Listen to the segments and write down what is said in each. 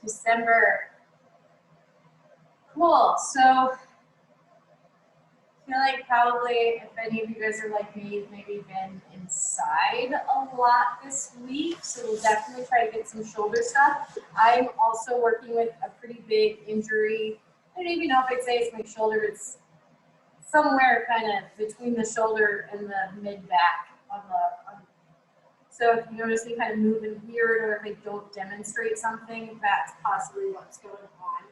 December. Cool. So I feel like probably if any of you guys are like me, you've maybe been inside a lot this week. So we'll definitely try to get some shoulder stuff. I'm also working with a pretty big injury. I don't even know if I'd say it's my shoulder. It's somewhere kind of between the shoulder and the mid back so if you notice me kind of moving weird or if I don't demonstrate something, that's possibly what's going on.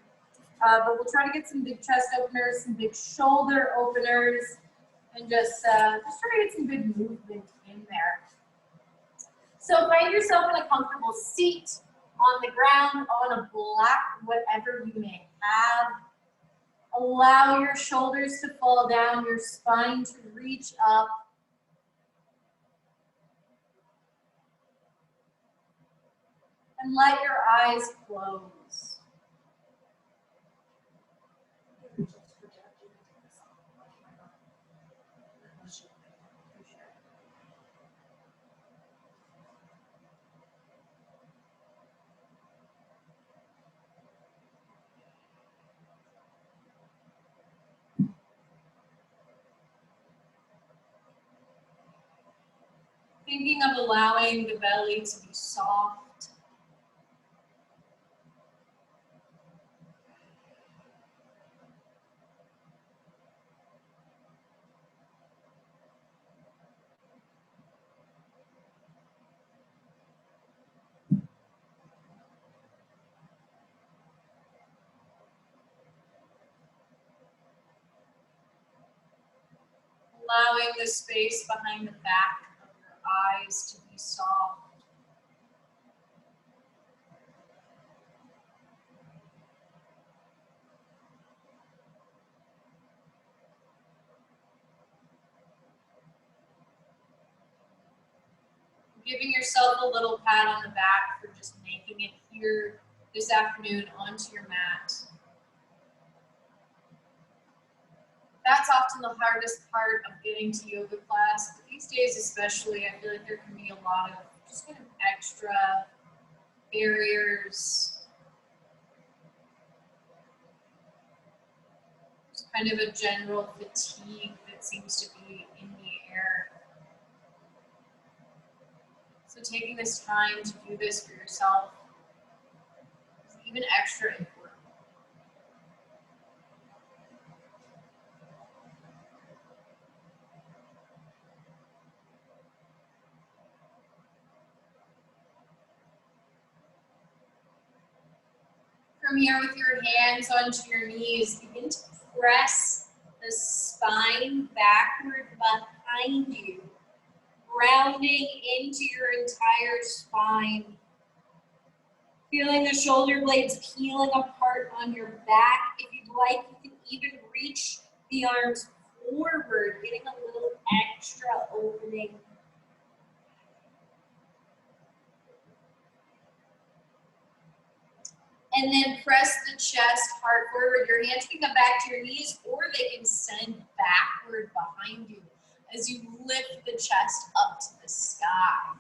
But we'll try to get some big chest openers, some big shoulder openers, and just try to get some good movement in there. So find yourself in a comfortable seat, on the ground, on a block, whatever you may have. Allow your shoulders to fall down, your spine to reach up. And let your eyes close. Thinking of allowing the belly to be soft. Allowing the space behind the back of your eyes to be soft. Giving yourself a little pat on the back for just making it here this afternoon onto your mat. That's often the hardest part of getting to yoga class. But these days especially, I feel like there can be a lot of just kind of extra barriers. Just kind of a general fatigue that seems to be in the air. So taking this time to do this for yourself is even extra important. From here, with your hands onto your knees, begin to press the spine backward behind you, rounding into your entire spine. Feeling the shoulder blades peeling apart on your back. If you'd like, you can even reach the arms forward, getting a little extra opening. And then press the chest hard forward. Your hands can come back to your knees or they can send backward behind you as you lift the chest up to the sky.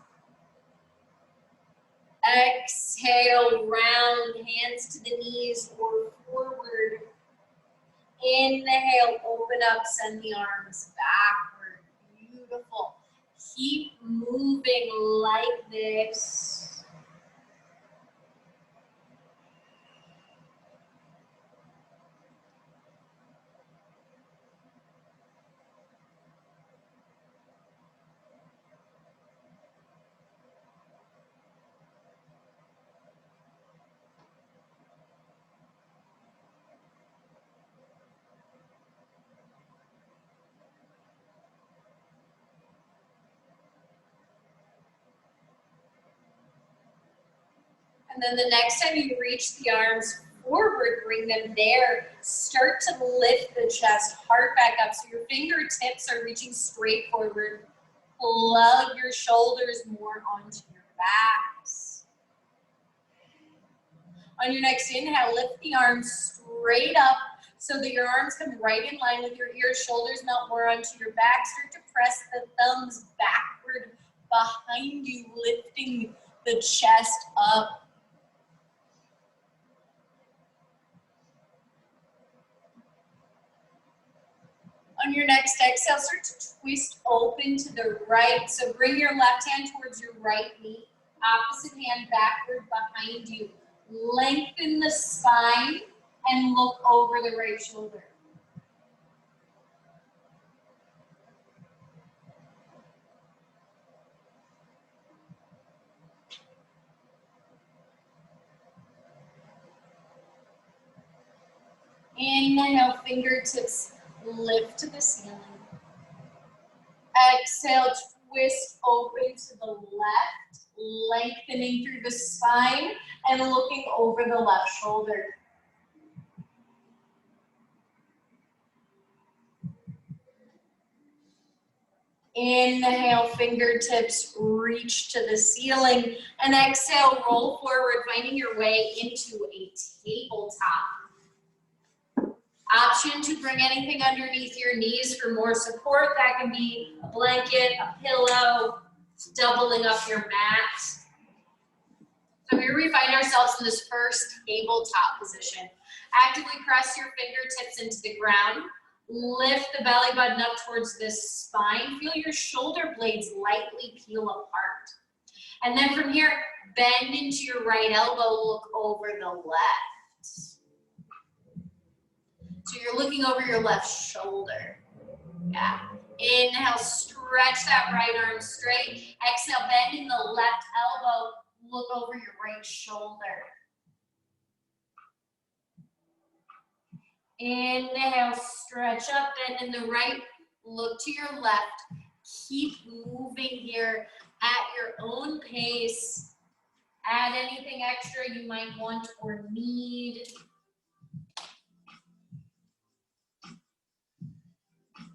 Exhale, round, hands to the knees or forward. Inhale, open up, send the arms backward. Beautiful. Keep moving like this. And then the next time you reach the arms forward, bring them there. Start to lift the chest, heart back up. So your fingertips are reaching straight forward. Plug your shoulders more onto your backs. On your next inhale, lift the arms straight up so that your arms come right in line with your ears. Shoulders melt more onto your back. Start to press the thumbs backward behind you, lifting the chest up. your next exhale, start to twist open to the right. So bring your left hand towards your right knee, opposite hand backward behind you. Lengthen the spine and look over the right shoulder. Inhale, fingertips lift to the ceiling. Exhale, twist open to the left, lengthening through the spine and looking over the left shoulder. Inhale, fingertips reach to the ceiling, and exhale, roll forward, finding your way into a tabletop. Option to bring anything underneath your knees for more support. That can be a blanket, a pillow, doubling up your mat. So here we find ourselves in this first tabletop position. Actively press your fingertips into the ground. Lift the belly button up towards the spine. Feel your shoulder blades lightly peel apart. And then from here, bend into your right elbow, look over the left. So you're looking over your left shoulder. Yeah. Inhale, stretch that right arm straight. Exhale, bending the left elbow, look over your right shoulder. Inhale, stretch up, bend in the right, look to your left. Keep moving here at your own pace. Add anything extra you might want or need.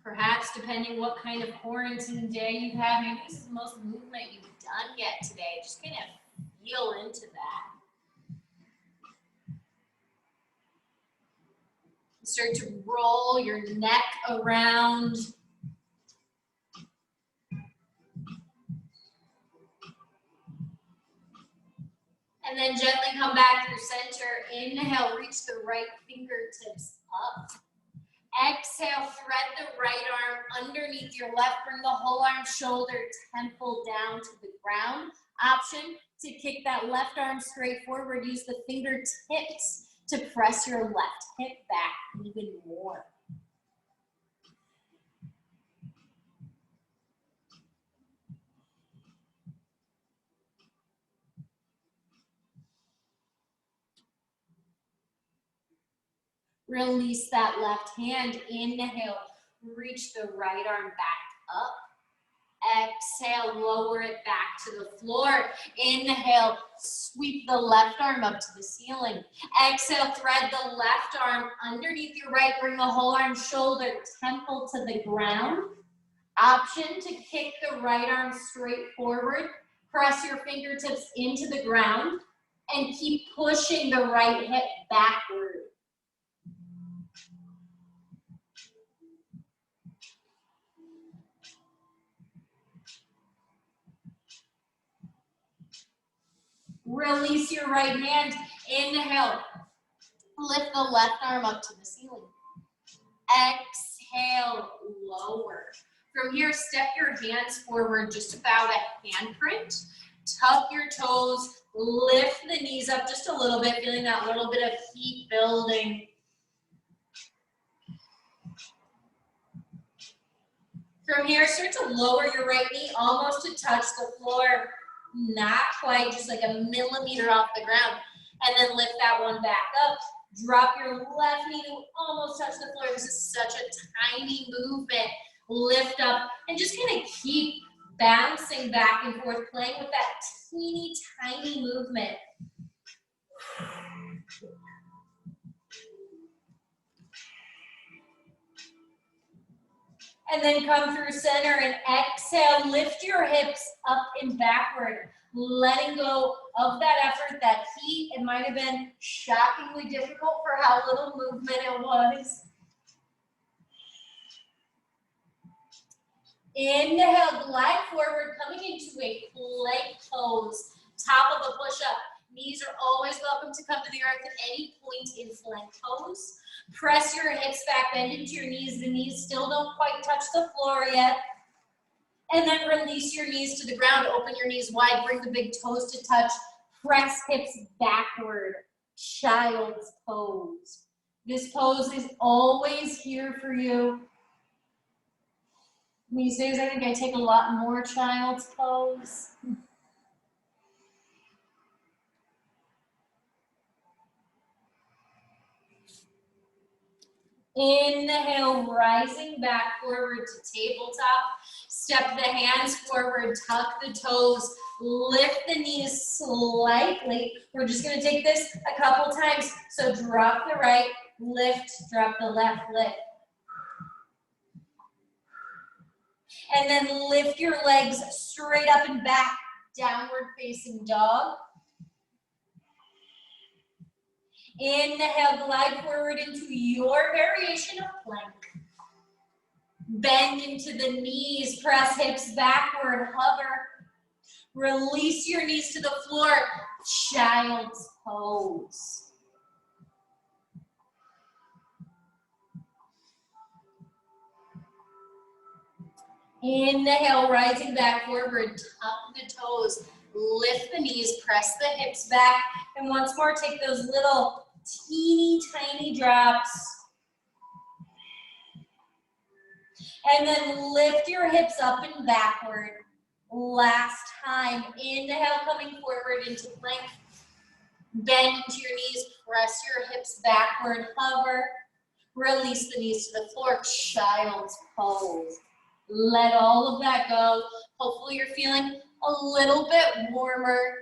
Perhaps depending what kind of quarantine day you've had, maybe this is the most movement you've done yet today. Just kind of feel into that. Start to roll your neck around. And then gently come back through center. Inhale, reach the right fingertips up. Exhale, thread the right arm underneath your left. Bring the whole arm, shoulder, temple down to the ground. Option to kick that left arm straight forward. Use the fingertips to press your left hip back even more. Release that left hand. Inhale, reach the right arm back up. Exhale, lower it back to the floor. Inhale, sweep the left arm up to the ceiling. Exhale, thread the left arm underneath your right. Bring the whole arm, shoulder, temple to the ground. Option to kick the right arm straight forward. Press your fingertips into the ground and keep pushing the right hip backward. Release your right hand. Inhale. Lift the left arm up to the ceiling. Exhale, lower. From here, step your hands forward just about a handprint. Tuck your toes. Lift the knees up just a little bit, feeling that little bit of heat building. From here, start to lower your right knee almost to touch the floor. Not quite, just like a millimeter off the ground. And then lift that one back up. Drop your left knee to almost touch the floor. This is such a tiny movement. Lift up and just kind of keep bouncing back and forth, playing with that teeny tiny movement. And then come through center and exhale, lift your hips up and backward, letting go of that effort, that heat. It might have been shockingly difficult for how little movement it was. Inhale, glide forward, coming into a plank pose, top of a push-up. Knees are always welcome to come to the earth at any point in flank pose. Press your hips back, bend into your knees. The knees still don't quite touch the floor yet. And then release your knees to the ground. Open your knees wide. Bring the big toes to touch. Press hips backward. Child's pose. This pose is always here for you. These days, I think I take a lot more child's pose. Inhale, rising back forward to tabletop. Step the hands forward, tuck the toes, lift the knees slightly. We're just gonna take this a couple times. So drop the right, lift, drop the left, lift. And then lift your legs straight up and back, downward facing dog. Inhale, glide forward into your variation of plank. Bend into the knees, press hips backward, hover. Release your knees to the floor, child's pose. Inhale, rising back forward, tuck the toes, lift the knees, press the hips back, and once more, take those little teeny tiny drops. And then lift your hips up and backward. Last time, inhale, coming forward into plank. Bend into your knees, press your hips backward, hover. Release the knees to the floor, child's pose. Let all of that go. Hopefully you're feeling a little bit warmer.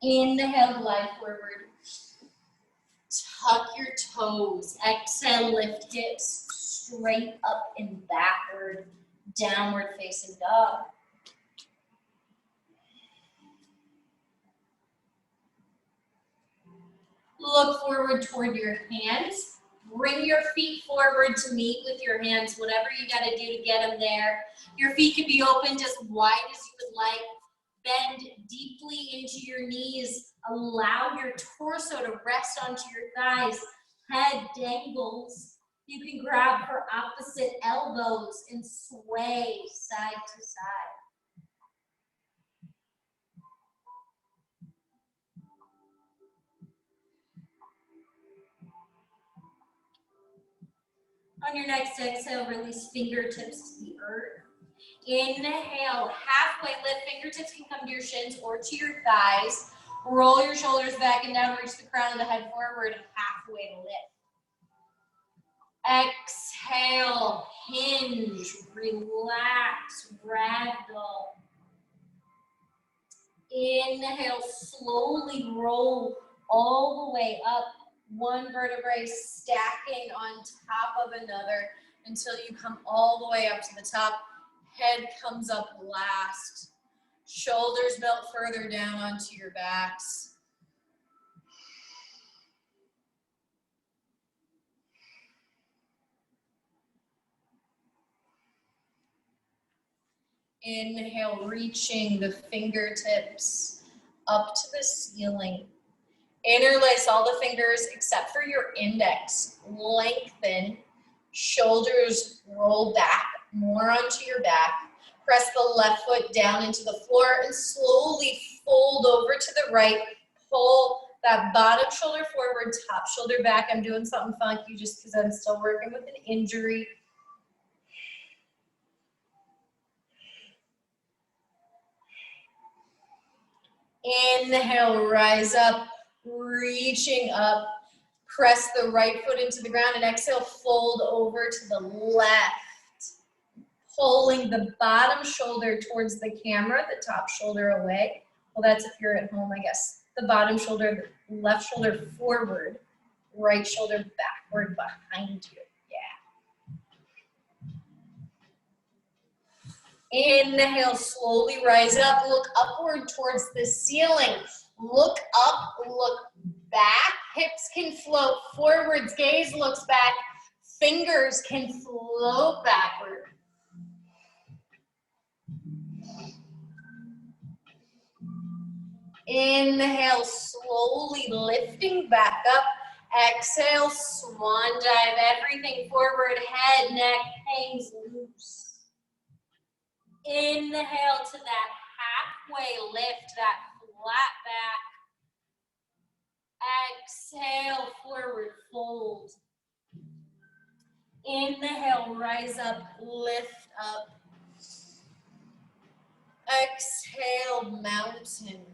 Inhale, glide forward. Tuck your toes. Exhale, lift hips straight up and backward. Downward facing dog. Look forward toward your hands. Bring your feet forward to meet with your hands, whatever you got to do to get them there. Your feet can be opened as wide as you would like. Bend deeply into your knees. Allow your torso to rest onto your thighs. Head dangles. You can grab for opposite elbows and sway side to side. On your next exhale, release fingertips to the earth. Inhale, halfway lift. Fingertips can come to your shins or to your thighs. Roll your shoulders back and down, reach the crown of the head forward, halfway lift. Exhale, hinge, relax, ragdoll. Inhale, slowly roll all the way up. One vertebrae stacking on top of another until you come all the way up to the top. Head comes up last. Shoulders melt further down onto your backs. Inhale, reaching the fingertips up to the ceiling. Interlace all the fingers except for your index. Lengthen. Shoulders roll back more onto your back. Press the left foot down into the floor and slowly fold over to the right. Pull that bottom shoulder forward, top shoulder back. I'm doing something funky just because I'm still working with an injury. Inhale, rise up, reaching up. Press the right foot into the ground and exhale, fold over to the left. Pulling the bottom shoulder towards the camera, the top shoulder away. Well, that's if you're at home, I guess. The bottom shoulder, the left shoulder forward, right shoulder backward behind you. Yeah. Inhale, slowly rise up, look upward towards the ceiling. Look up, look back. Hips can float forwards, gaze looks back. fingers can float backward. Inhale, slowly lifting back up. Exhale, swan dive, everything forward, head, neck hangs loose. Inhale to that halfway lift, that flat back. Exhale, forward fold. Inhale, rise up, lift up. Exhale, mountain.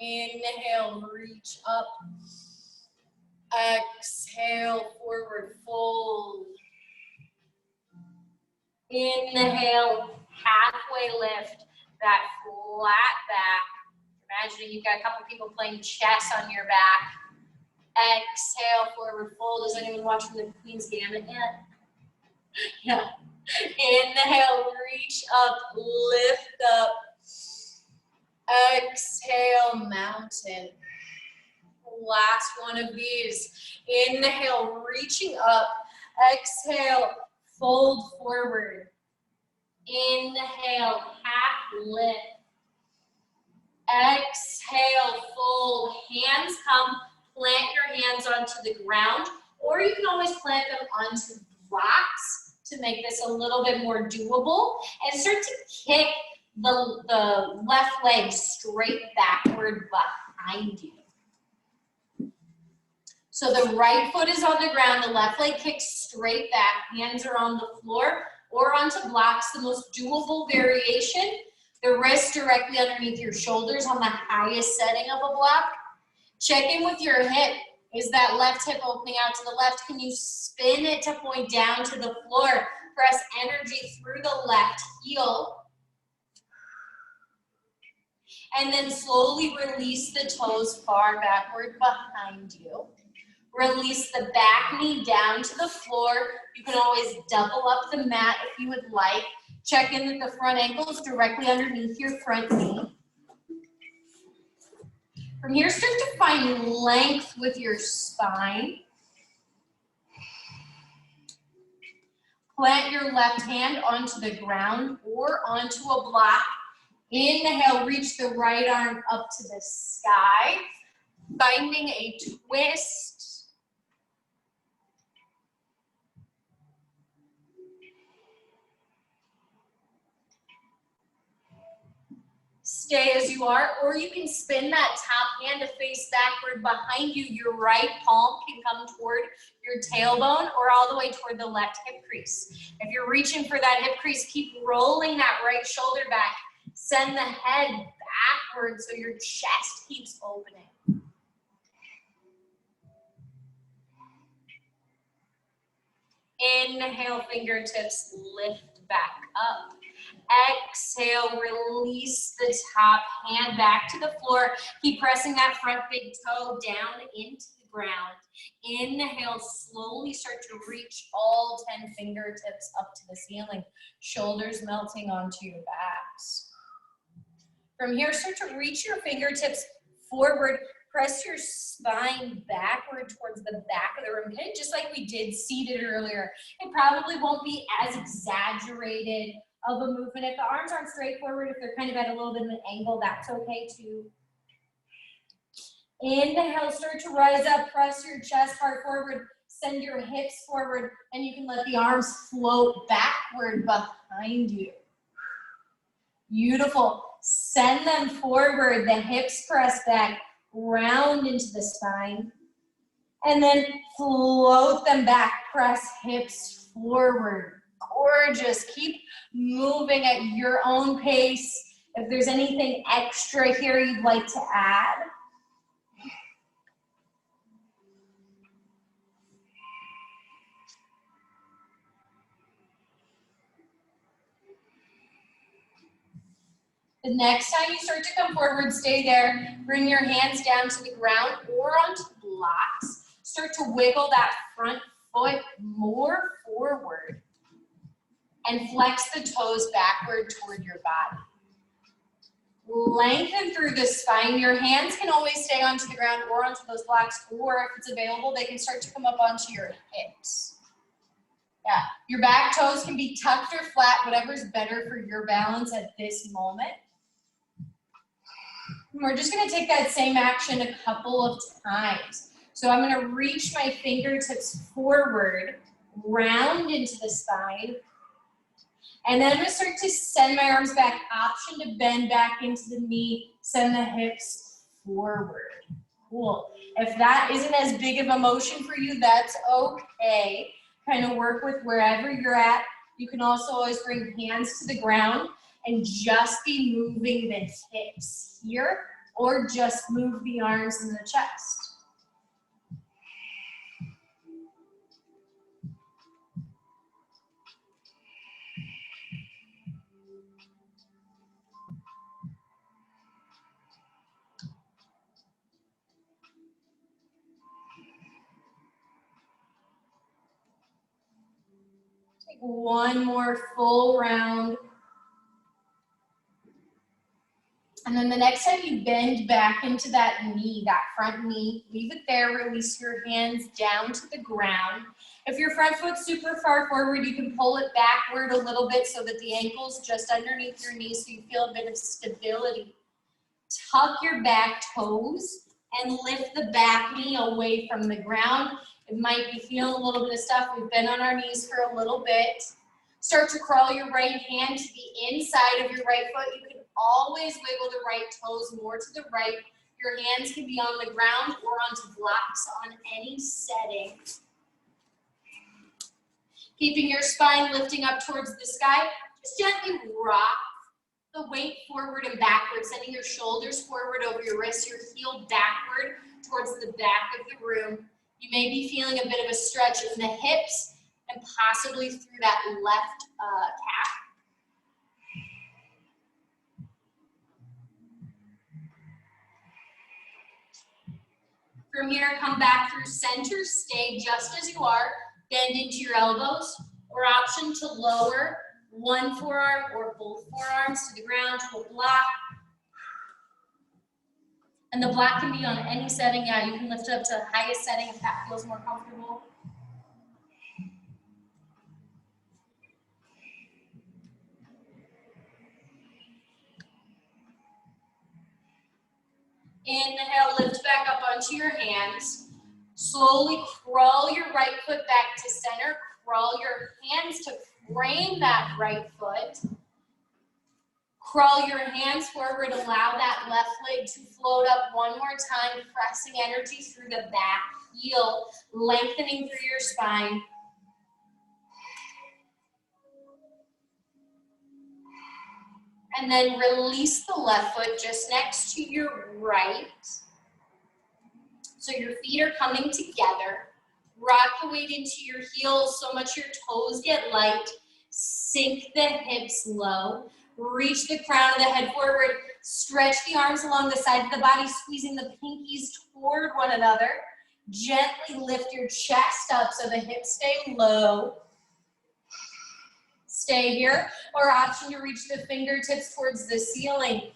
Inhale, reach up. Exhale, forward fold. Inhale, halfway lift, that flat back. Imagining you've got a couple people playing chess on your back. Exhale, forward fold. Is anyone watching the Queen's Gambit yet? Yeah. Inhale, reach up, lift up. Exhale, mountain. Last one of these. Inhale, reaching up. Exhale, fold forward. Inhale, half lift. Exhale, fold. Hands come. Plant your hands onto the ground, or you can always plant them onto blocks to make this a little bit more doable. And start to kick the left leg straight backward behind you. So the right foot is on the ground, the left leg kicks straight back, hands are on the floor or onto blocks, the most doable variation. The wrist directly underneath your shoulders on the highest setting of a block. Check in with your hip. Is that left hip opening out to the left? Can you spin it to point down to the floor? Press energy through the left heel. And then slowly release the toes far backward behind you. Release the back knee down to the floor. You can always double up the mat if you would like. Check in that the front ankle is directly underneath your front knee. From here, start to find length with your spine. Plant your left hand onto the ground or onto a block. Inhale, reach the right arm up to the sky, finding a twist. Stay as you are, or you can spin that top hand to face backward behind you. Your right palm can come toward your tailbone or all the way toward the left hip crease. If you're reaching for that hip crease, keep rolling that right shoulder back. Send the head backward so your chest keeps opening. Inhale, fingertips lift back up. Exhale, release the top hand back to the floor. Keep pressing that front big toe down into the ground. Inhale, slowly start to reach all 10 fingertips up to the ceiling. Shoulders melting onto your backs. From here, start to reach your fingertips forward. Press your spine backward towards the back of the room, kind of just like we did seated earlier. It probably won't be as exaggerated of a movement. If the arms aren't straight forward, if they're kind of at a little bit of an angle, that's okay too. Inhale, start to rise up, press your chest part forward, send your hips forward, and you can let the arms float backward behind you. Beautiful. Send them forward, the hips press back, round into the spine, and then float them back, press hips forward. Gorgeous. Keep moving at your own pace. If there's anything extra here you'd like to add. The next time you start to come forward, stay there. Bring your hands down to the ground or onto blocks. Start to wiggle that front foot more forward. And flex the toes backward toward your body. Lengthen through the spine. Your hands can always stay onto the ground or onto those blocks, or if it's available, they can start to come up onto your hips. Yeah, your back toes can be tucked or flat, whatever's better for your balance at this moment. And we're just gonna take that same action a couple of times. So I'm gonna reach my fingertips forward, round into the spine, and then I'm gonna start to send my arms back, option to bend back into the knee, send the hips forward. Cool. If that isn't as big of a motion for you, that's okay. Kind of work with wherever you're at. You can also always bring hands to the ground and just be moving the hips here, or just move the arms and the chest. Take one more full round. And then the next time you bend back into that knee, that front knee, leave it there, release your hands down to the ground. If your front foot's super far forward, you can pull it backward a little bit so that the ankle's just underneath your knee so you feel a bit of stability. Tuck your back toes and lift the back knee away from the ground. It might be feeling a little bit of stuff. We've been on our knees for a little bit. Start to crawl your right hand to the inside of your right foot. You can always wiggle the right toes more to the right. Your hands can be on the ground or onto blocks on any setting. Keeping your spine lifting up towards the sky, just gently rock the weight forward and backward, sending your shoulders forward over your wrists, your heel backward towards the back of the room. You may be feeling a bit of a stretch in the hips and possibly through that left calf. From here, come back through center, stay just as you are, bend into your elbows, or option to lower one forearm or both forearms to the ground to a block. And the block can be on any setting. Yeah, you can lift it up to the highest setting if that feels more comfortable. Inhale, lift back up onto your hands. Slowly crawl your right foot back to center. Crawl your hands to frame that right foot. Crawl your hands forward. Allow that left leg to float up one more time, pressing energy through the back heel, lengthening through your spine. And then release the left foot just next to your right. So your feet are coming together. Rock the weight into your heels so much your toes get light. Sink the hips low. Reach the crown of the head forward. Stretch the arms along the side of the body, squeezing the pinkies toward one another. Gently lift your chest up so the hips stay low. Stay here, or option to reach the fingertips towards the ceiling.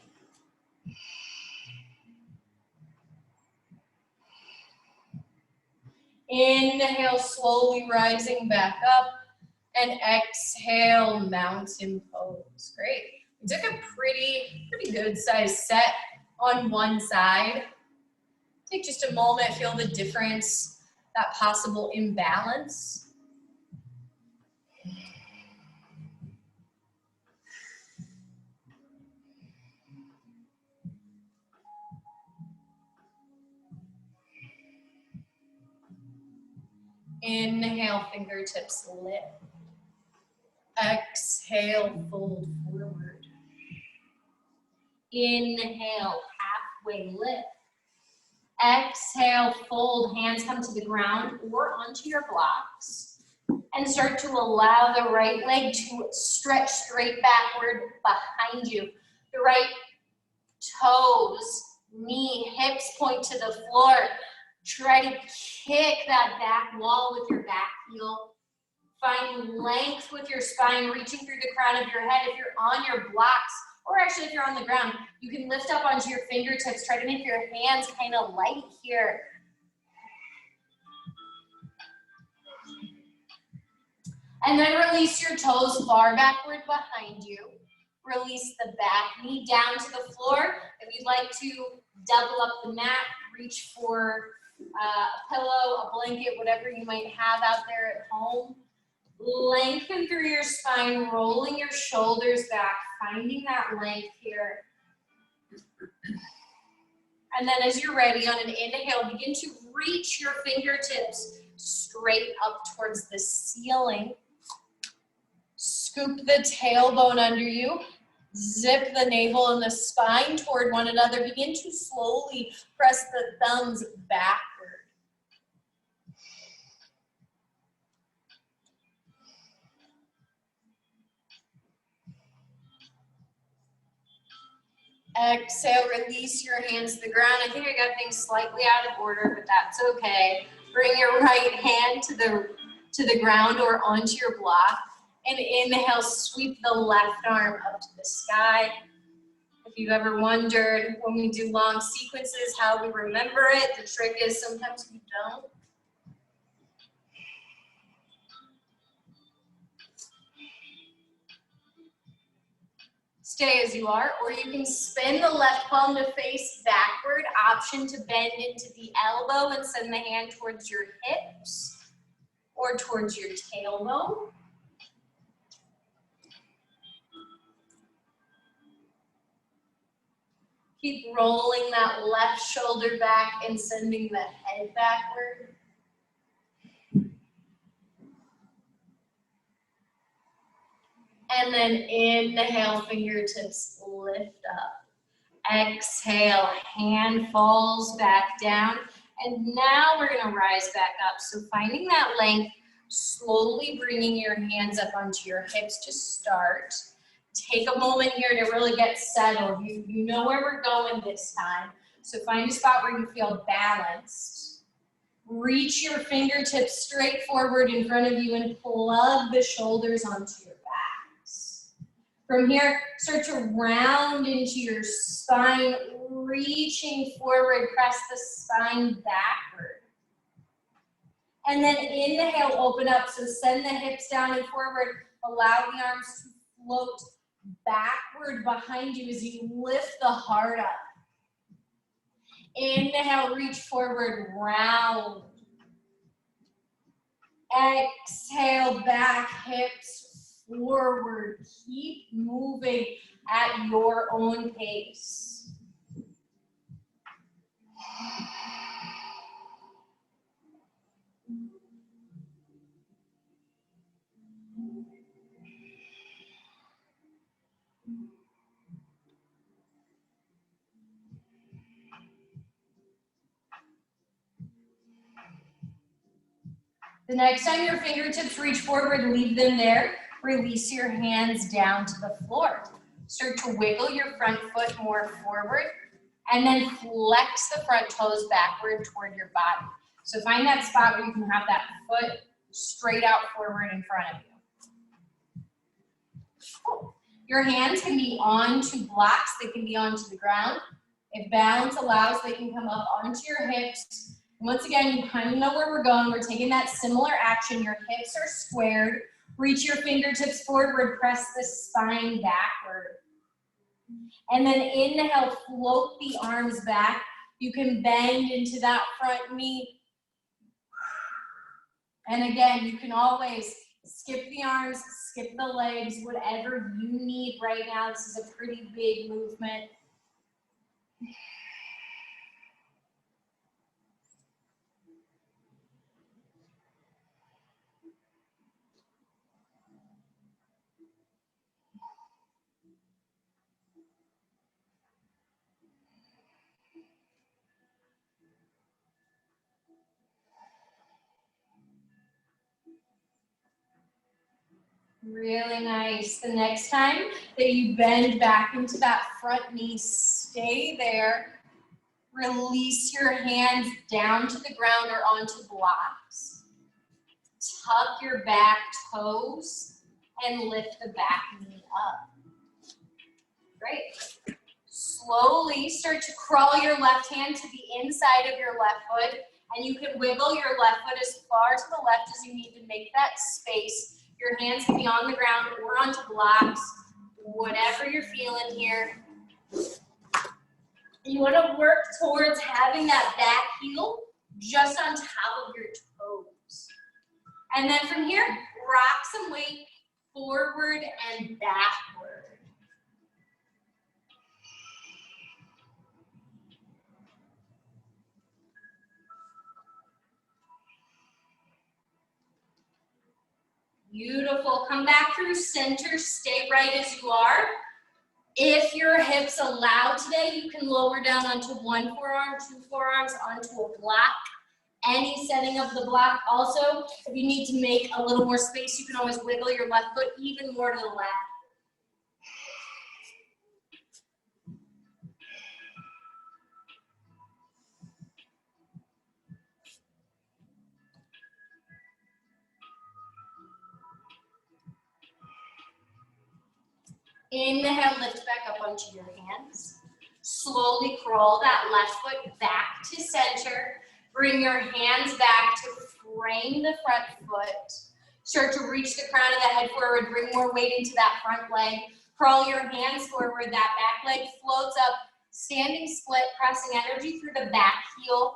Inhale, slowly rising back up, and exhale, mountain pose. Great. We took a pretty good size set on one side. Take just a moment, feel the difference, that possible imbalance. Inhale, fingertips lift. Exhale, fold forward. Inhale, halfway lift. Exhale, fold, hands come to the ground or onto your blocks. And start to allow the right leg to stretch straight backward behind you. The right toes, knee, hips point to the floor. Try to kick that back wall with your back heel. Find length with your spine, reaching through the crown of your head. If you're on your blocks, Or actually, if you're on the ground, you can lift up onto your fingertips. Try to make your hands kind of light here. And then release your toes far backward behind you. Release the back knee down to the floor. If you'd like to double up the mat, reach for a pillow, a blanket, whatever you might have out there at home. Lengthen through your spine, rolling your shoulders back, finding that length here. And then as you're ready, on an inhale, begin to reach your fingertips straight up towards the ceiling. Scoop the tailbone under you. Zip the navel and the spine toward one another. Begin to slowly press the thumbs backward. Exhale, release your hands to the ground. I think I got things slightly out of order, but that's okay. Bring your right hand to the ground or onto your block. And inhale, sweep the left arm up to the sky. If you've ever wondered when we do long sequences how we remember it, the trick is sometimes we don't. Stay as you are, or you can spin the left palm to face backward. Option to bend into the elbow and send the hand towards your hips or towards your tailbone. Keep rolling that left shoulder back and sending the head backward. And then inhale, fingertips lift up. Exhale, hand falls back down. And now we're gonna rise back up. So finding that length, slowly bringing your hands up onto your hips to start. Take a moment here to really get settled. You know where we're going this time. So find a spot where you feel balanced. Reach your fingertips straight forward in front of you and plug the shoulders onto your backs. From here, start to round into your spine, reaching forward, press the spine backward. And then inhale, open up. So send the hips down and forward. Allow the arms to float backward behind you as you lift the heart up. Inhale, reach forward, round. Exhale, back, hips forward. Keep moving at your own pace. The next time your fingertips reach forward, leave them there. Release your hands down to the floor. Start to wiggle your front foot more forward, and then flex the front toes backward toward your body. So find that spot where you can have that foot straight out forward in front of you. Your hands can be onto blocks, they can be onto the ground. If balance allows, they can come up onto your hips. Once again, you kind of know where we're going. We're taking that similar action. Your hips are squared. Reach your fingertips forward. Press the spine backward. And then inhale, float the arms back. You can bend into that front knee. And again, you can always skip the arms, skip the legs, whatever you need right now. This is a pretty big movement. Really nice. The next time that you bend back into that front knee, stay there. Release your hands down to the ground or onto blocks. Tuck your back toes and lift the back knee up. Great. Slowly start to crawl your left hand to the inside of your left foot, and you can wiggle your left foot as far to the left as you need to make that space. Your hands can be on the ground or onto blocks, whatever you're feeling here. You want to work towards having that back heel just on top of your toes. And then from here, rock some weight forward and backward. Beautiful. Come back through center. Stay right as you are. If your hips allow today, you can lower down onto one forearm, two forearms, onto a block. Any setting of the block. Also, if you need to make a little more space, you can always wiggle your left foot even more to the left. Inhale, lift back up onto your hands. Slowly crawl that left foot back to center. Bring your hands back to frame the front foot. Start to reach the crown of the head forward. Bring more weight into that front leg. Crawl your hands forward. That back leg floats up. Standing split, pressing energy through the back heel.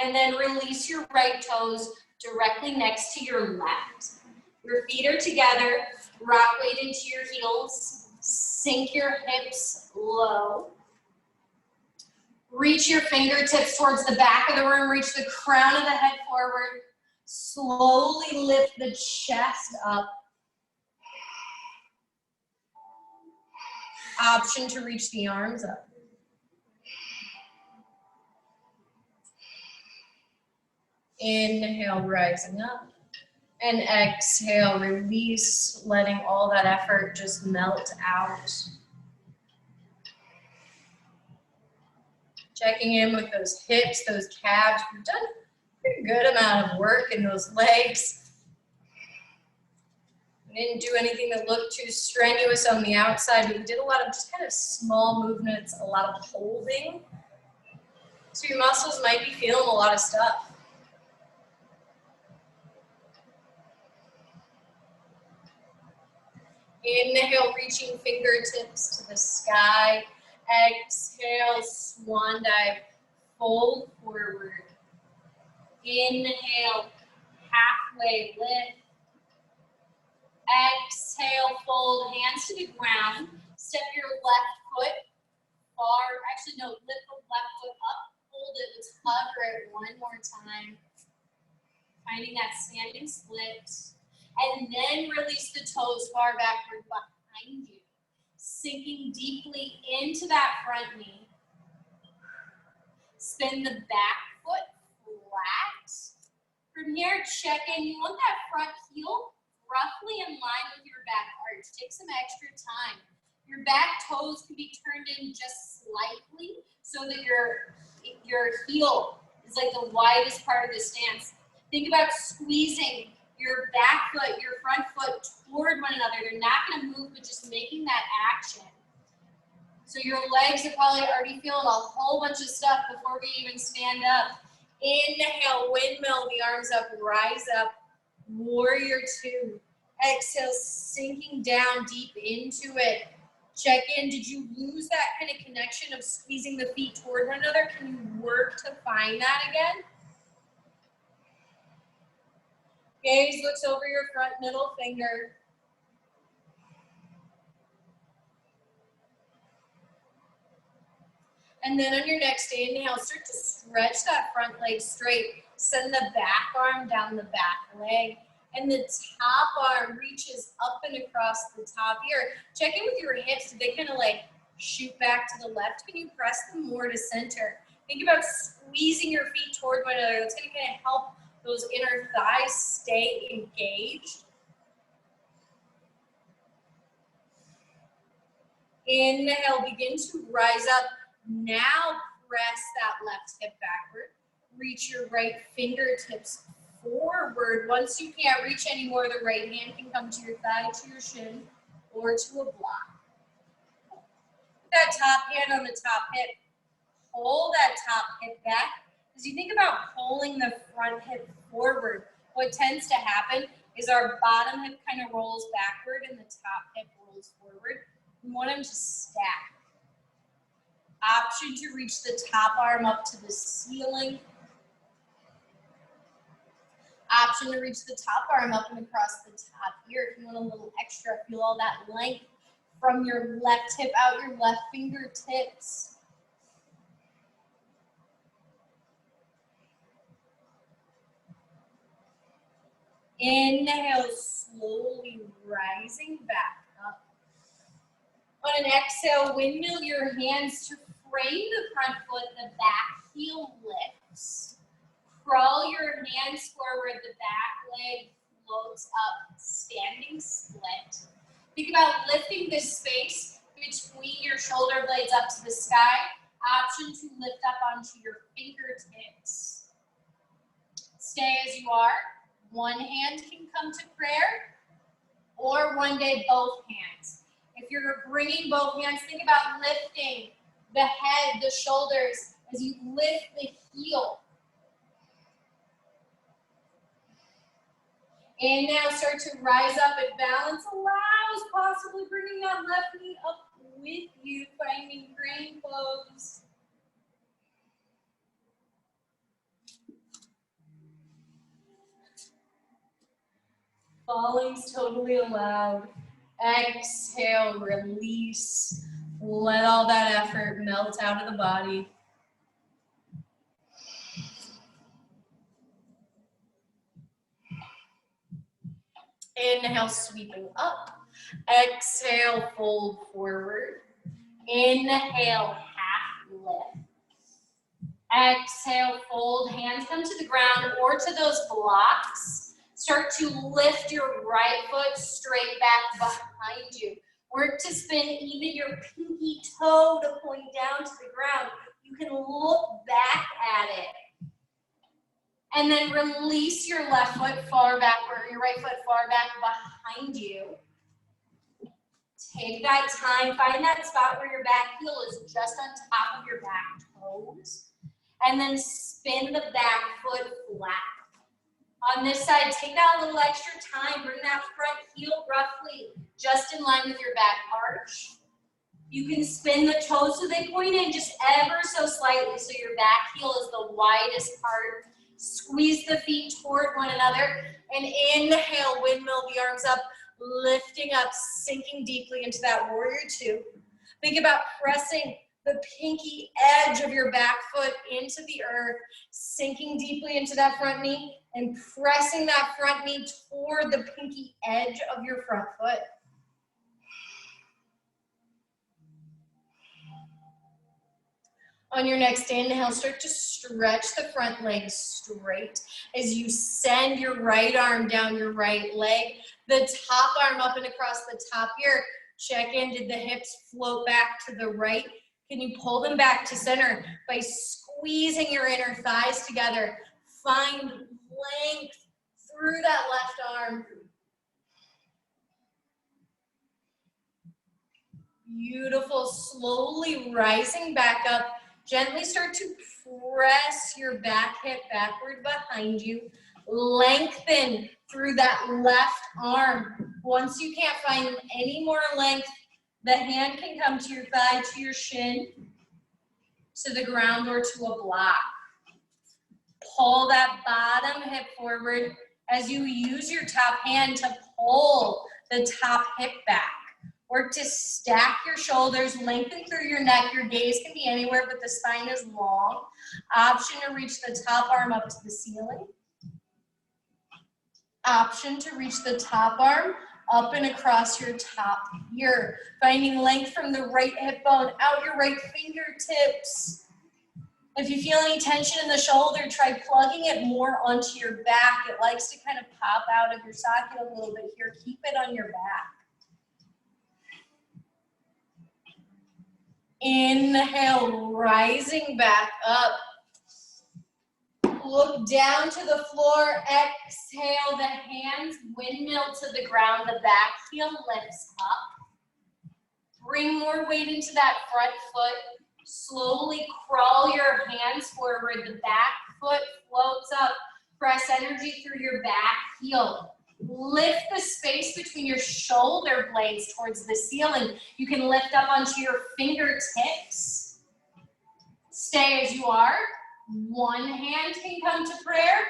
And then release your right toes directly next to your left. Your feet are together. Rock weight into your heels. Sink your hips low. Reach your fingertips towards the back of the room. Reach the crown of the head forward. Slowly lift the chest up. Option to reach the arms up. Inhale, rising up. And exhale, release, letting all that effort just melt out. Checking in with those hips, those calves. We've done a pretty good amount of work in those legs. We didn't do anything that looked too strenuous on the outside, but we did a lot of just kind of small movements, a lot of holding. So your muscles might be feeling a lot of stuff. Inhale, reaching fingertips to the sky. Exhale, swan dive, fold forward. Inhale, halfway lift. Exhale, fold, hands to the ground. Step your left foot far, actually no, lift the left foot up, hold it, let's hover it one more time. Finding that standing split. And then release the toes far backward behind you. Sinking deeply into that front knee. Spin the back foot flat. From here, check in. You want that front heel roughly in line with your back arch. Take some extra time. Your back toes can be turned in just slightly so that your heel is like the widest part of the stance. Think about squeezing your back foot, your front foot toward one another. They're not going to move, but just making that action. So your legs are probably already feeling a whole bunch of stuff before we even stand up. Inhale, windmill the arms up, rise up. Warrior two. Exhale, sinking down deep into it. Check in. Did you lose that kind of connection of squeezing the feet toward one another? Can you work to find that again? Gaze looks over your front middle finger. And then on your next inhale, start to stretch that front leg straight. Send the back arm down the back leg. And the top arm reaches up and across the top here. Check in with your hips. Do they kind of like shoot back to the left? Can you press them more to center? Think about squeezing your feet toward one another. That's going to kind of help those inner thighs stay engaged. Inhale, begin to rise up. Now press that left hip backward. Reach your right fingertips forward. forward. Once you can't reach anymore, the right hand can come to your thigh, to your shin, or to a block. Put that top hand on the top hip. Pull that top hip back. As you think about pulling the front hip forward, what tends to happen is our bottom hip kind of rolls backward and the top hip rolls forward. We want them to stack. Option to reach the top arm up to the ceiling. Option to reach the top arm up and across the top ear. If you want a little extra, feel all that length from your left hip out your left fingertips. Inhale, slowly rising back up. On an exhale, windmill your hands to frame the front foot, the back heel lifts. Crawl your hands forward, the back leg floats up, standing split. Think about lifting this space between your shoulder blades up to the sky. Option to lift up onto your fingertips. Stay as you are. One hand can come to prayer, or one day both hands. If you're bringing both hands, think about lifting the head, the shoulders, as you lift the heel. And now start to rise up and balance allows, possibly bringing that left knee up with you, finding crane pose. Falling's totally allowed. Exhale, release. Let all that effort melt out of the body. Inhale, sweeping up. Exhale, fold forward. Inhale, half lift. Exhale, fold. Hands come to the ground or to those blocks. Start to lift your right foot straight back behind you. Work to spin even your pinky toe to point down to the ground. You can look back at it. And then release your left foot far back, or your right foot far back behind you. Take that time, find that spot where your back heel is just on top of your back toes. And then spin the back foot flat. On this side, take that a little extra time. Bring that front heel roughly just in line with your back arch. You can spin the toes so they point in just ever so slightly so your back heel is the widest part. Squeeze the feet toward one another and inhale, windmill the arms up, lifting up, sinking deeply into that warrior two. Think about pressing the pinky edge of your back foot into the earth, sinking deeply into that front knee and pressing that front knee toward the pinky edge of your front foot. On your next inhale, start to stretch the front leg straight as you send your right arm down your right leg, the top arm up and across the top ear. Check in, did the hips float back to the right? Can you pull them back to center by squeezing your inner thighs together? Find length through that left arm. Beautiful, slowly rising back up. Gently start to press your back hip backward behind you. Lengthen through that left arm. Once you can't find any more length, the hand can come to your thigh, to your shin, to the ground, or to a block. Pull that bottom hip forward as you use your top hand to pull the top hip back. Work to stack your shoulders, lengthen through your neck. Your gaze can be anywhere, but the spine is long. Option to reach the top arm up to the ceiling. Option to reach the top arm up and across your top ear. Finding length from the right hip bone, out your right fingertips. If you feel any tension in the shoulder, try plugging it more onto your back. It likes to kind of pop out of your socket a little bit here. Keep it on your back. Inhale, rising back up. Look down to the floor, exhale, the hands windmill to the ground, the back heel lifts up. Bring more weight into that front foot. Slowly crawl your hands forward, the back foot floats up. Press energy through your back heel. Lift the space between your shoulder blades towards the ceiling. You can lift up onto your fingertips. Stay as you are. One hand can come to prayer.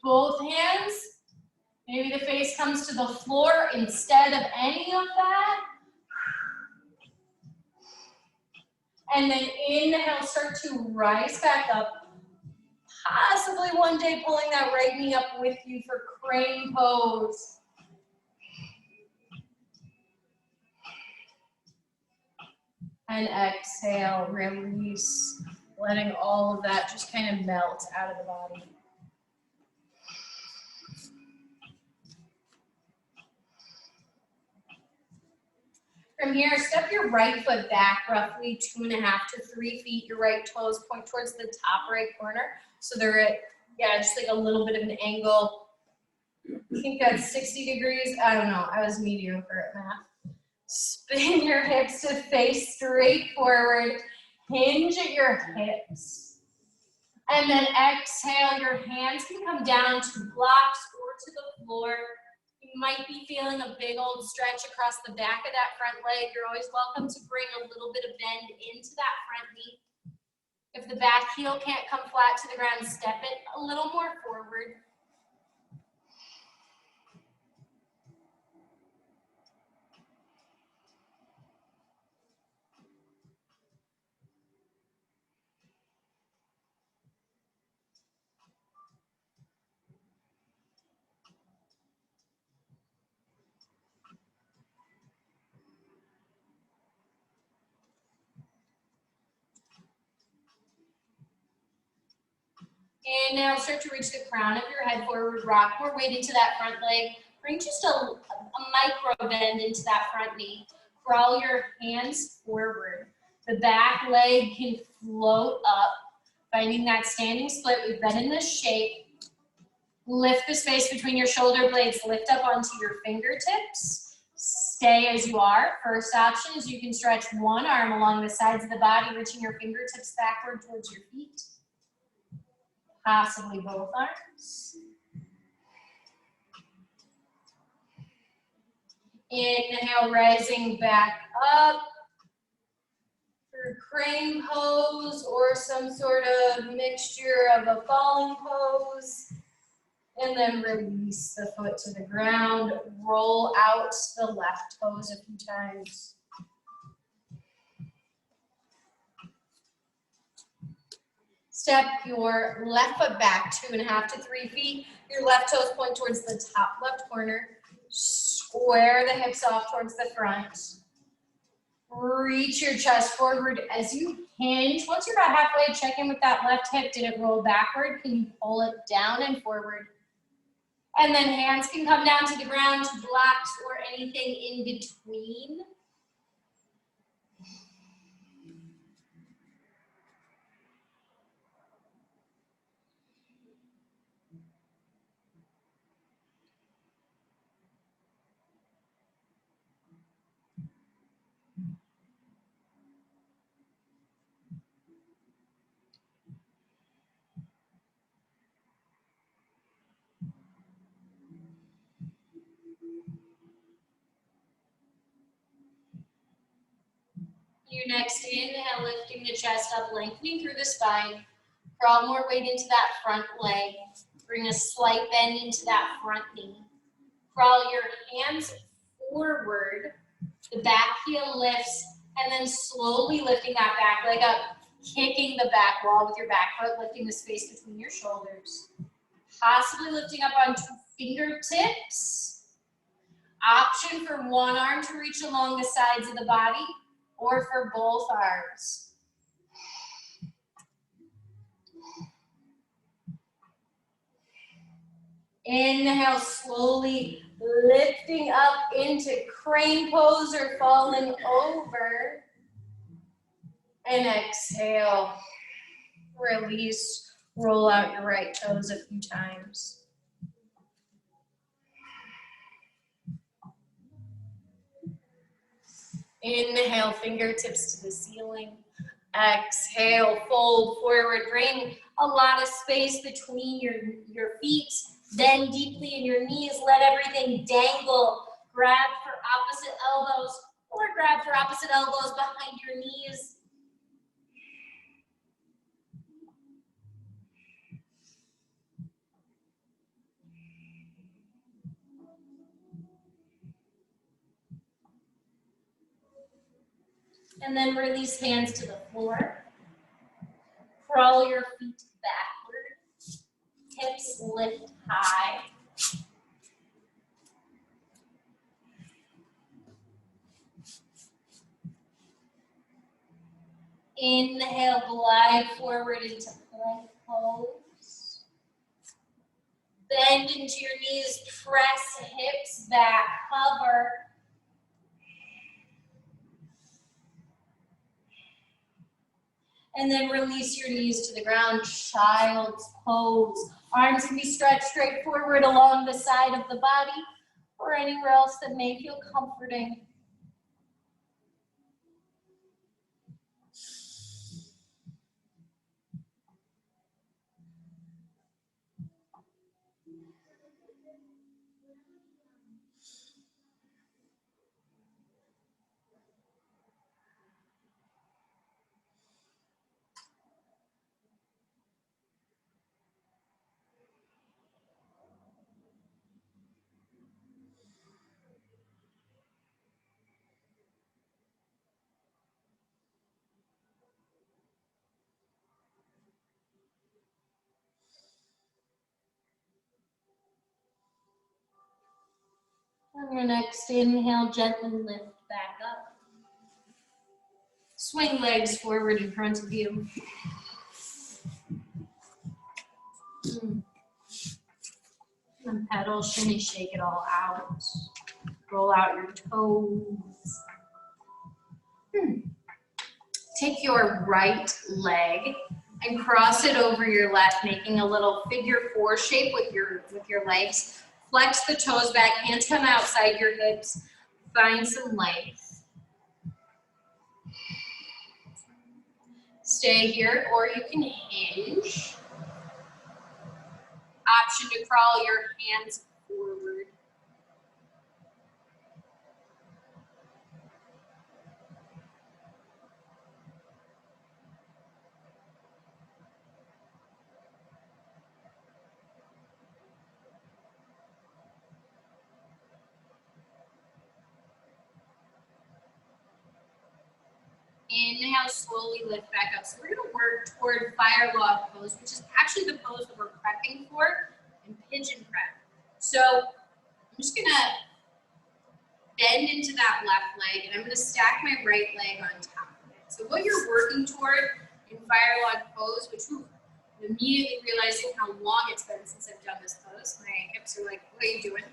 Both hands. Maybe the face comes to the floor instead of any of that. And then inhale, start to rise back up. Possibly one day pulling that right knee up with you for crane pose. And exhale, release, letting all of that just kind of melt out of the body. From here, step your right foot back roughly 2.5 to 3 feet. Your right toes point towards the top right corner. So they're at, just like a little bit of an angle. I think that's 60 degrees. I don't know. I was mediocre at math. Spin your hips to face straight forward. Hinge at your hips. And then exhale. Your hands can come down to blocks or to the floor. You might be feeling a big old stretch across the back of that front leg. You're always welcome to bring a little bit of bend into that front knee. If the back heel can't come flat to the ground, step it a little more forward. And now start to reach the crown of your head forward, rock more weight into that front leg. Bring just a micro bend into that front knee. Crawl your hands forward. The back leg can float up, finding that standing split. We've been in this shape. Lift the space between your shoulder blades. Lift up onto your fingertips. Stay as you are. First option is you can stretch one arm along the sides of the body, reaching your fingertips backward towards your feet. Possibly both arms. Inhale, rising back up for crane pose or some sort of mixture of a falling pose. And then release the foot to the ground. Roll out the left toes a few times. Step your left foot back 2.5 to 3 feet. Your left toes point towards the top left corner. Square the hips off towards the front. Reach your chest forward as you hinge. Once you're about halfway, check in with that left hip. Did it roll backward? Can you pull it down and forward? And then hands can come down to the ground, to blocks or anything in between. Your next inhale, lifting the chest up, lengthening through the spine. Crawl more weight into that front leg. Bring a slight bend into that front knee. Crawl your hands forward. The back heel lifts, and then slowly lifting that back leg up, kicking the back wall with your back foot, lifting the space between your shoulders. Possibly lifting up onto fingertips. Option for one arm to reach along the sides of the body, or for both arms. Inhale, slowly lifting up into crane pose or falling over. And exhale, release, Roll out your right toes a few times. Inhale, fingertips to the ceiling. Exhale, fold forward. Bring a lot of space between your feet. Bend deeply in your knees. Let everything dangle. Grab for opposite elbows or grab for opposite elbows behind your knees. And then release hands to the floor. Crawl your feet backward. Hips lift high. Inhale, glide forward into plank pose. Bend into your knees, press hips back, hover. And then release your knees to the ground, child's pose. Arms can be stretched straight forward along the side of the body or anywhere else that may feel comforting. On your next inhale, gently lift back up. Swing legs forward in front of you. And pedal, shimmy, shake it all out. Roll out your toes. Take your right leg and cross it over your left, making a little figure 4 shape with your legs. Flex the toes back, hands come outside your hips. Find some length. Stay here, or you can hinge. Option to crawl your hands forward. Inhale, slowly lift back up. So we're gonna work toward fire log pose, which is actually the pose that we're prepping for in pigeon prep. So I'm just gonna bend into that left leg and I'm gonna stack my right leg on top of it. So what you're working toward in fire log pose, which I'm immediately realizing how long it's been since I've done this pose. My hips are like, what are you doing?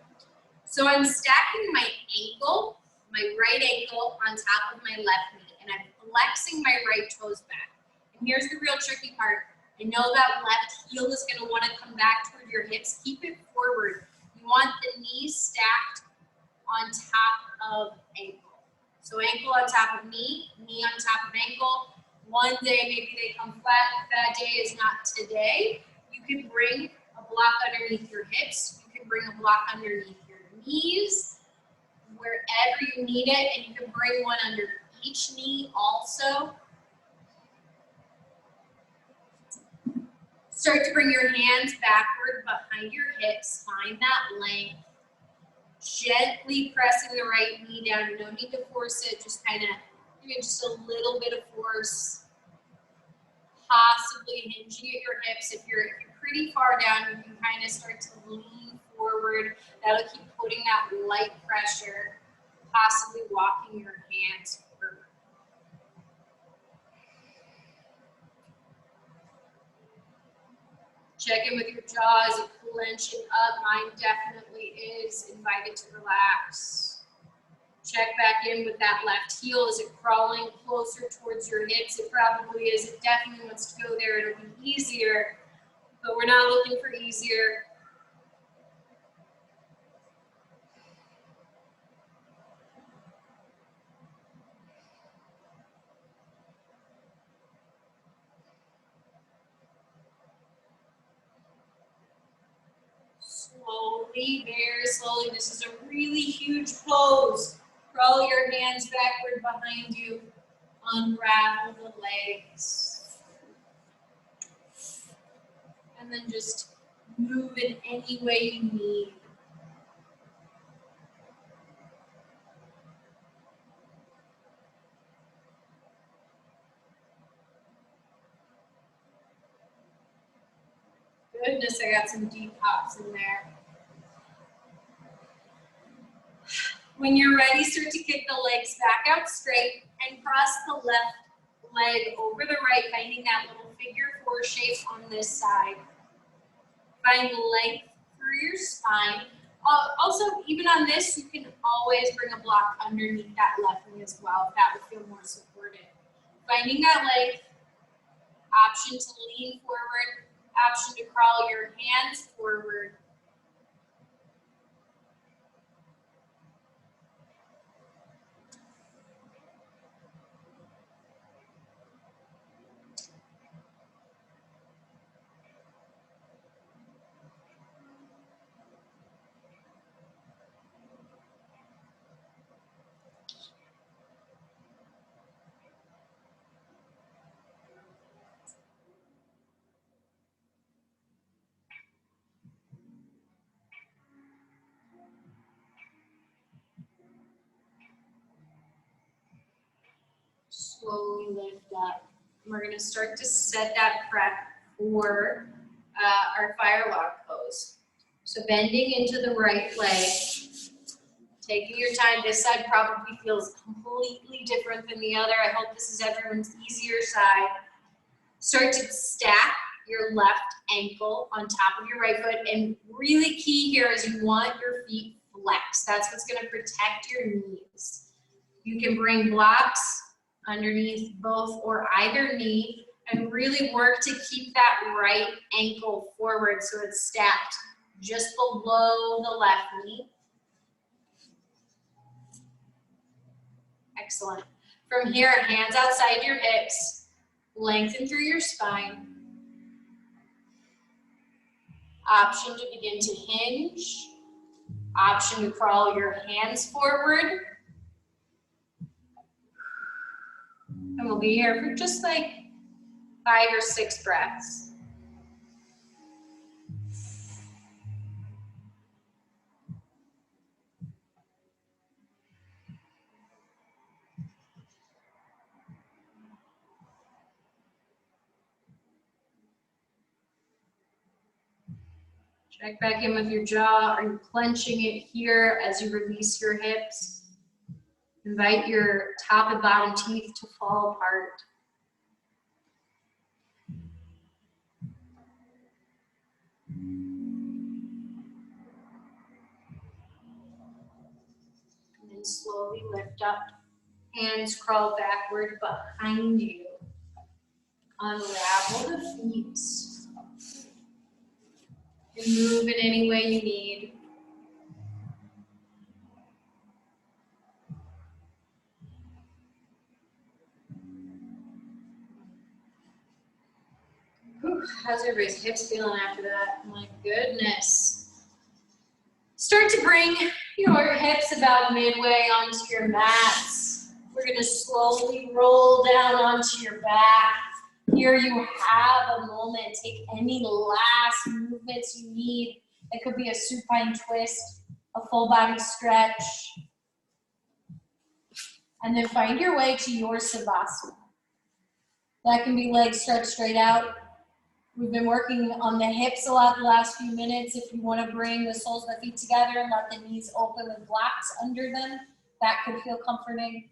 So I'm stacking my ankle, my right ankle on top of my left knee, and I'm flexing my right toes back. And here's the real tricky part. I know that left heel is gonna wanna come back toward your hips. Keep it forward. You want the knees stacked on top of ankle. So ankle on top of knee, knee on top of ankle. One day, maybe they come flat. If that day is not today, you can bring a block underneath your hips. You can bring a block underneath your knees, wherever you need it, and you can bring one under each knee also. Start to bring your hands backward behind your hips. Find that length. Gently pressing the right knee down. No need to force it. Just kind of give it just a little bit of force. Possibly hinging at your hips. If you're pretty far down, you can kind of start to lean forward. That'll keep putting that light pressure. Possibly walking your hands forward. Check in with your jaw. Is it clenching up? Mine definitely is. Invite it to relax. Check back in with that left heel. Is it crawling closer towards your hips? It probably is. It definitely wants to go there. It'll be easier but we're not looking for easier. Slowly, very slowly. This is a really huge pose. Roll your hands backward behind you. Unravel the legs. And then just move in any way you need. Goodness, I got some deep hops in there. When you're ready, start to kick the legs back out straight and cross the left leg over the right, finding that little figure 4 shape on this side. Find length through your spine. Also, even on this, you can always bring a block underneath that left knee as well, if that would feel more supported. Finding that length, option to lean forward, option to crawl your hands forward. Slowly lift up. We're going to start to set that prep for our firewalk pose. So bending into the right leg, taking your time. This side probably feels completely different than the other. I hope this is everyone's easier side. Start to stack your left ankle on top of your right foot. And really key here is you want your feet flexed. That's what's going to protect your knees. You can bring blocks underneath both or either knee and really work to keep that right ankle forward so it's stacked just below the left knee. Excellent. From here, hands outside your hips, lengthen through your spine. Option to begin to hinge. Option to crawl your hands forward. And we'll be here for just like 5 or 6 breaths. Check back in with your jaw. Are you clenching it here as you release your hips? Invite your top and bottom teeth to fall apart. And then slowly lift up. Hands crawl backward behind you. Unravel the feet. And move in any way you need. Whew, how's everybody's hips feeling after that? My goodness. Start to bring your hips about midway onto your mats. We're going to slowly roll down onto your back. Here you have a moment. Take any last movements you need. It could be a supine twist, a full body stretch. And then find your way to your Savasana. That can be legs stretched straight out. We've been working on the hips a lot the last few minutes. If you want to bring the soles of the feet together and let the knees open with blocks under them, that could feel comforting.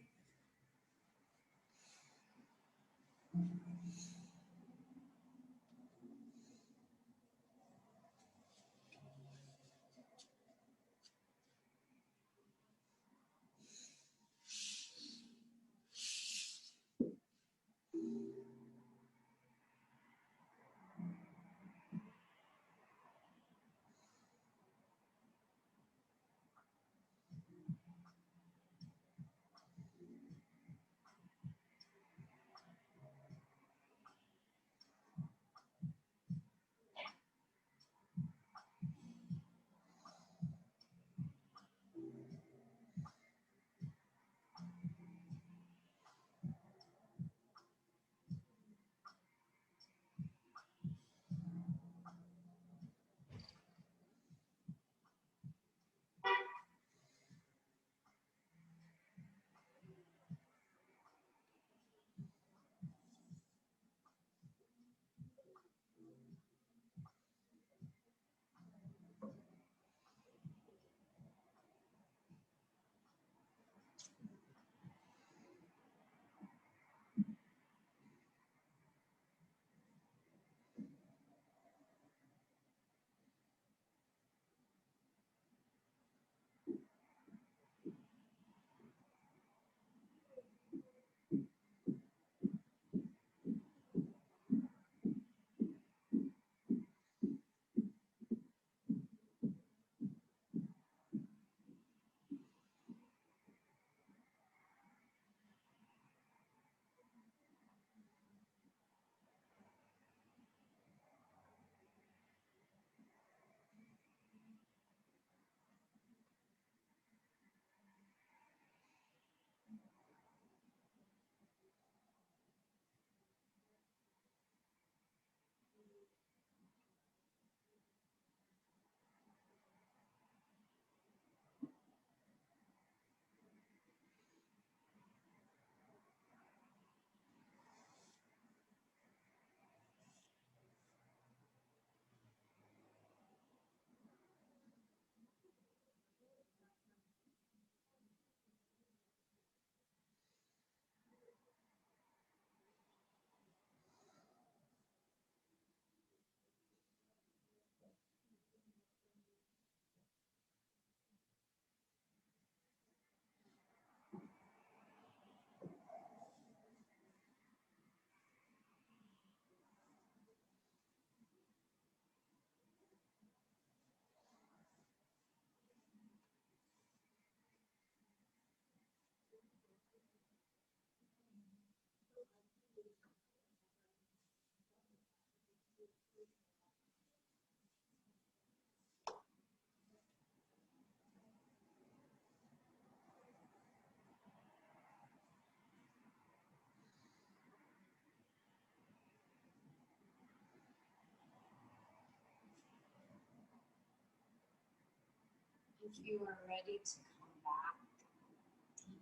If you are ready to come back,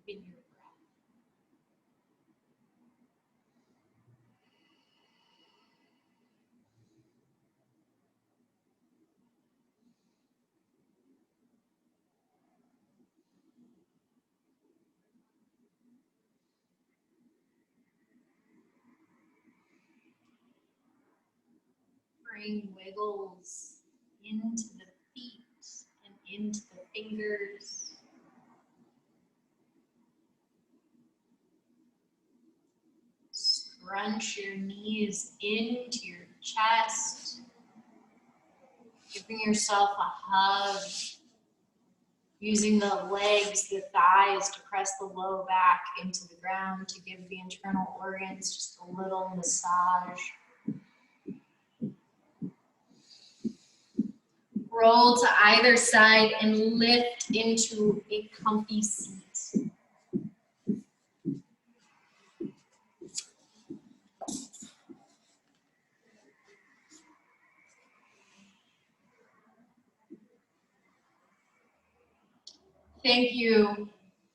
deepen your breath. Bring wiggles into the feet and into the fingers. Scrunch your knees into your chest, giving yourself a hug, using the legs, the thighs to press the low back into the ground to give the internal organs just a little massage. Roll to either side and lift into a comfy seat. Thank you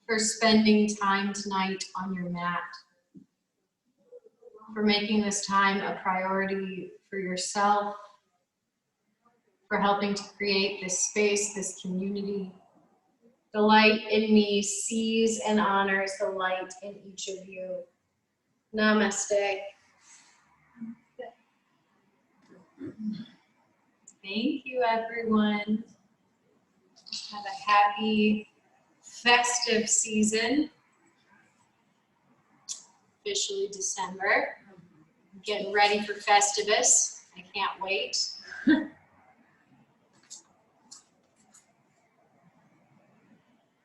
for spending time tonight on your mat, for making this time a priority for yourself, for helping to create this space, this community. The light in me sees and honors the light in each of you. Namaste. Thank you, everyone. Have a happy festive season. Officially December. Getting ready for Festivus. I can't wait.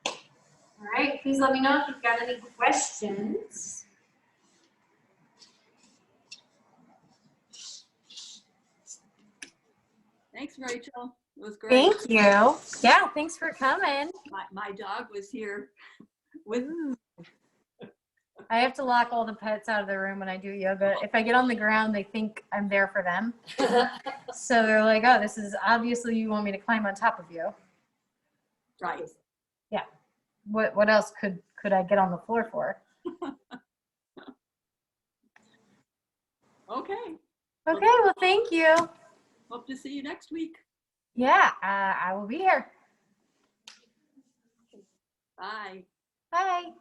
All right, please let me know if you've got any questions. Thanks, Rachel. It was great. Thank you. Yeah, thanks for coming. My dog was here with I have to lock all the pets out of the room when I do yoga. If I get on the ground, they think I'm there for them. So they're like, oh, this is obviously you want me to climb on top of you. right. Yeah. What else could I get on the floor for? Okay. Okay, well, thank you. Hope to see you next week. Yeah, I will be here. Bye. Bye.